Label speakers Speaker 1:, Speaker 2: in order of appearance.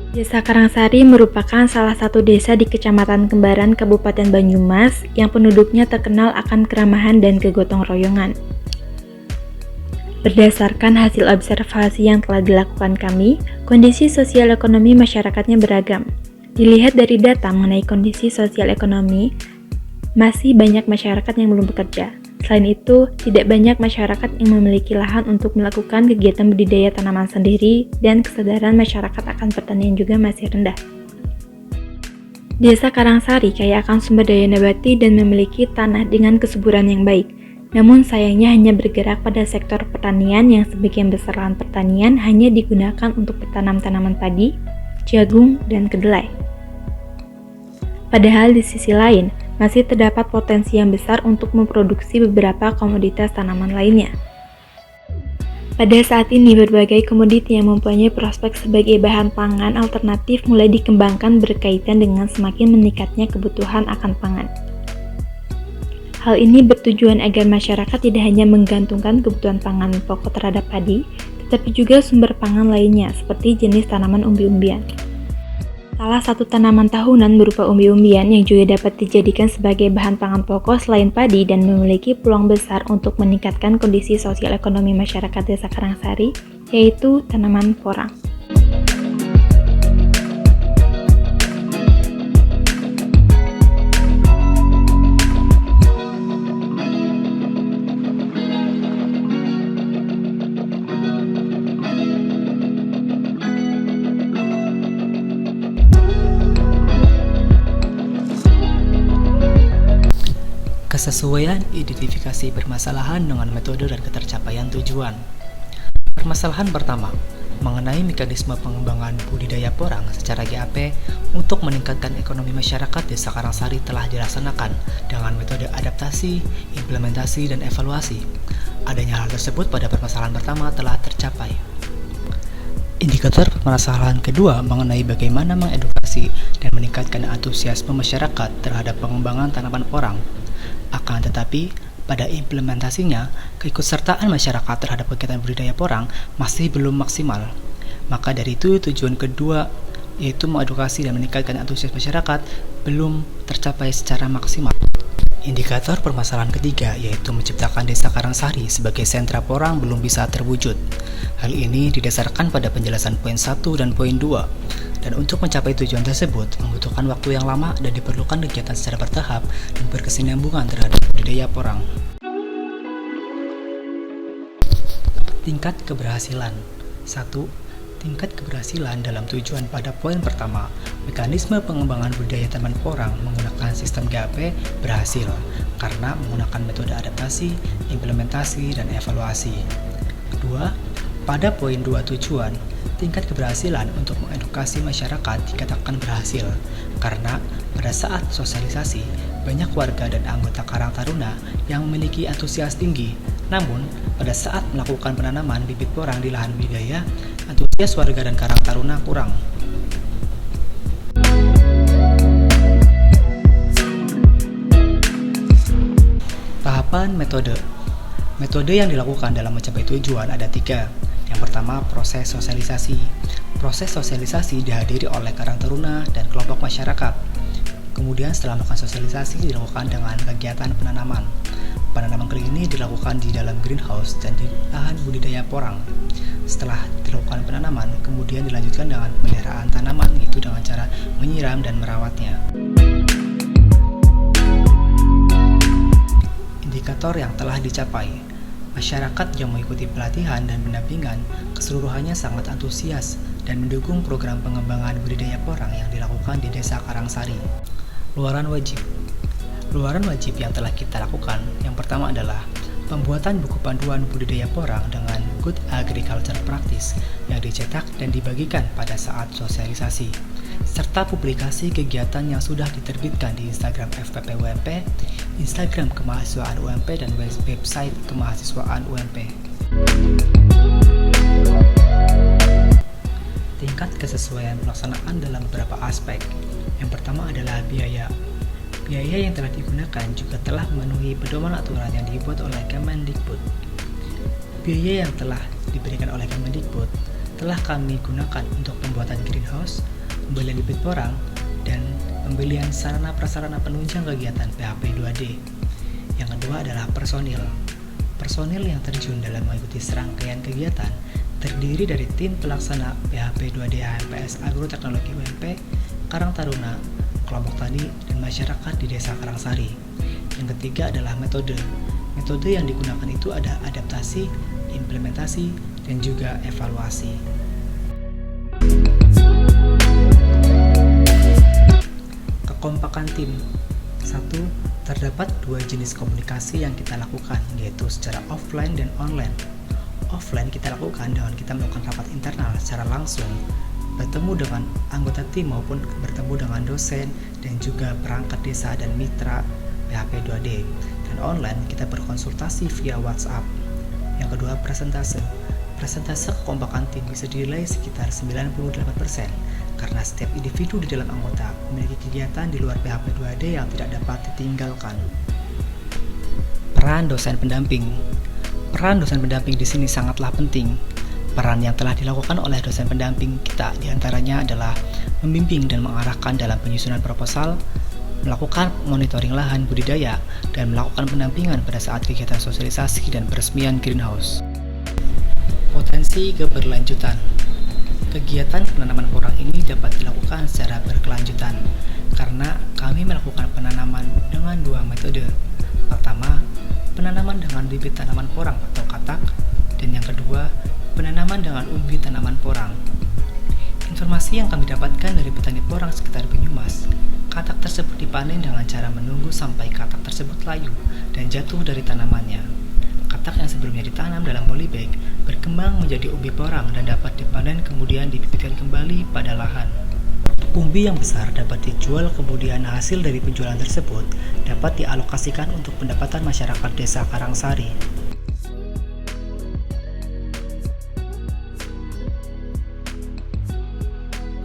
Speaker 1: Desa Karangsari merupakan salah satu desa di Kecamatan Kembaran, Kabupaten Banyumas yang penduduknya terkenal akan keramahan dan kegotong royongan. Berdasarkan hasil observasi yang telah dilakukan kami, kondisi sosial ekonomi masyarakatnya beragam. Dilihat dari data mengenai kondisi sosial ekonomi, masih banyak masyarakat yang belum bekerja. Selain itu, tidak banyak masyarakat yang memiliki lahan untuk melakukan kegiatan budidaya tanaman sendiri dan kesadaran masyarakat akan pertanian juga masih rendah. Desa Karangsari kaya akan sumber daya nabati dan memiliki tanah dengan kesuburan yang baik. Namun sayangnya hanya bergerak pada sektor pertanian yang sebagian besar lahan pertanian hanya digunakan untuk bertanam tanaman padi, jagung, dan kedelai. Padahal di sisi lain, masih terdapat potensi yang besar untuk memproduksi beberapa komoditas tanaman lainnya. Pada saat ini, berbagai komoditi yang mempunyai prospek sebagai bahan pangan alternatif mulai dikembangkan berkaitan dengan semakin meningkatnya kebutuhan akan pangan. Hal ini bertujuan agar masyarakat tidak hanya menggantungkan kebutuhan pangan pokok terhadap padi, tetapi juga sumber pangan lainnya seperti jenis tanaman umbi-umbian. Salah satu tanaman tahunan berupa umbi-umbian yang juga dapat dijadikan sebagai bahan pangan pokok selain padi dan memiliki peluang besar untuk meningkatkan kondisi sosial ekonomi masyarakat Desa Karangsari, yaitu tanaman porang.
Speaker 2: Kesesuaian identifikasi permasalahan dengan metode dan ketercapaian tujuan. Permasalahan pertama, mengenai mekanisme pengembangan budidaya porang secara GAP untuk meningkatkan ekonomi masyarakat Desa Karangsari telah dilaksanakan dengan metode adaptasi, implementasi, dan evaluasi. Adanya hal tersebut pada permasalahan pertama telah tercapai. Indikator permasalahan kedua mengenai bagaimana mengedukasi dan meningkatkan antusiasme masyarakat terhadap pengembangan tanaman porang. Akan tetapi, pada implementasinya, keikutsertaan masyarakat terhadap kegiatan budidaya porang masih belum maksimal. Maka dari itu, tujuan kedua, yaitu mengedukasi dan meningkatkan antusias masyarakat, belum tercapai secara maksimal. Indikator permasalahan ketiga, yaitu menciptakan Desa Karangsari sebagai sentra porang belum bisa terwujud. Hal ini didasarkan pada penjelasan poin 1 dan poin 2. Dan untuk mencapai tujuan tersebut membutuhkan waktu yang lama dan diperlukan kegiatan secara bertahap dan berkesinambungan terhadap budidaya porang. Tingkat keberhasilan. 1. Tingkat keberhasilan dalam tujuan pada poin pertama, mekanisme pengembangan budidaya tanaman porang menggunakan sistem GAP berhasil karena menggunakan metode adaptasi, implementasi, dan evaluasi. Kedua, pada poin 2 tujuan, tingkat keberhasilan untuk mengedukasi masyarakat dikatakan berhasil karena pada saat sosialisasi, banyak warga dan anggota Karang Taruna yang memiliki antusias tinggi. Namun, pada saat melakukan penanaman bibit porang di lahan budidaya, antusias warga dan Karang Taruna kurang. Tahapan metode. Metode yang dilakukan dalam mencapai tujuan ada 3. Yang pertama, proses sosialisasi. Proses sosialisasi dihadiri oleh Karang Taruna dan kelompok masyarakat. Kemudian setelah melakukan sosialisasi dilakukan dengan kegiatan penanaman. Penanaman kering ini dilakukan di dalam greenhouse dan di lahan budidaya porang. Setelah dilakukan penanaman, kemudian dilanjutkan dengan pemeliharaan tanaman, yaitu dengan cara menyiram dan merawatnya. Indikator yang telah dicapai. Masyarakat yang mengikuti pelatihan dan pendampingan keseluruhannya sangat antusias dan mendukung program pengembangan budidaya porang yang dilakukan di Desa Karangsari. Luaran wajib. Luaran wajib yang telah kita lakukan yang pertama adalah pembuatan buku panduan budidaya porang dengan Good Agriculture Practice yang dicetak dan dibagikan pada saat sosialisasi, serta publikasi kegiatan yang sudah diterbitkan di Instagram FPP UMP, Instagram Kemahasiswaan UMP, dan website Kemahasiswaan UMP. Tingkat kesesuaian pelaksanaan dalam beberapa aspek. Yang pertama adalah biaya. Biaya yang telah digunakan juga telah memenuhi pedoman aturan yang dibuat oleh Kemendikbud. Biaya yang telah diberikan oleh Kemendikbud telah kami gunakan untuk pembuatan greenhouse, pembelian bibit porang, dan pembelian sarana prasarana penunjang kegiatan PHP 2D. Yang kedua adalah personil. Personil yang terjun dalam mengikuti serangkaian kegiatan terdiri dari tim pelaksana PHP 2D HMPS Agroteknologi UMP, Karang Taruna, kelompok tani, dan masyarakat di Desa Karangsari. Yang ketiga adalah metode. Metode yang digunakan itu ada adaptasi, implementasi, dan juga evaluasi. Kekompakan tim. 1. Terdapat dua jenis komunikasi yang kita lakukan, yaitu secara offline dan online. Offline kita lakukan dengan kita melakukan rapat internal secara langsung, bertemu dengan anggota tim maupun bertemu dengan dosen dan juga perangkat desa dan mitra PHP 2D. Dan online kita berkonsultasi via WhatsApp. Yang kedua, presentase. Presentase kekompakan tim bisa dinilai sekitar 98% karena setiap individu di dalam anggota memiliki kegiatan di luar PHP 2D yang tidak dapat ditinggalkan. Peran dosen pendamping. Peran dosen pendamping di sini sangatlah penting. Peran yang telah dilakukan oleh dosen pendamping kita diantaranya adalah membimbing dan mengarahkan dalam penyusunan proposal, melakukan monitoring lahan budidaya, dan melakukan pendampingan pada saat kegiatan sosialisasi dan peresmian greenhouse. Potensi keberlanjutan. Kegiatan penanaman porang ini dapat dilakukan secara berkelanjutan karena kami melakukan penanaman dengan dua metode. Pertama, penanaman dengan bibit tanaman porang atau katak, dan yang kedua, penanaman dengan umbi tanaman porang. Informasi yang kami dapatkan dari petani porang sekitar Banyumas, katak tersebut dipanen dengan cara menunggu sampai katak tersebut layu dan jatuh dari tanamannya. Katak yang sebelumnya ditanam dalam polybag berkembang menjadi umbi porang dan dapat dipanen kemudian dibibitkan kembali pada lahan. Umbi yang besar dapat dijual, kemudian hasil dari penjualan tersebut dapat dialokasikan untuk pendapatan masyarakat Desa Karangsari.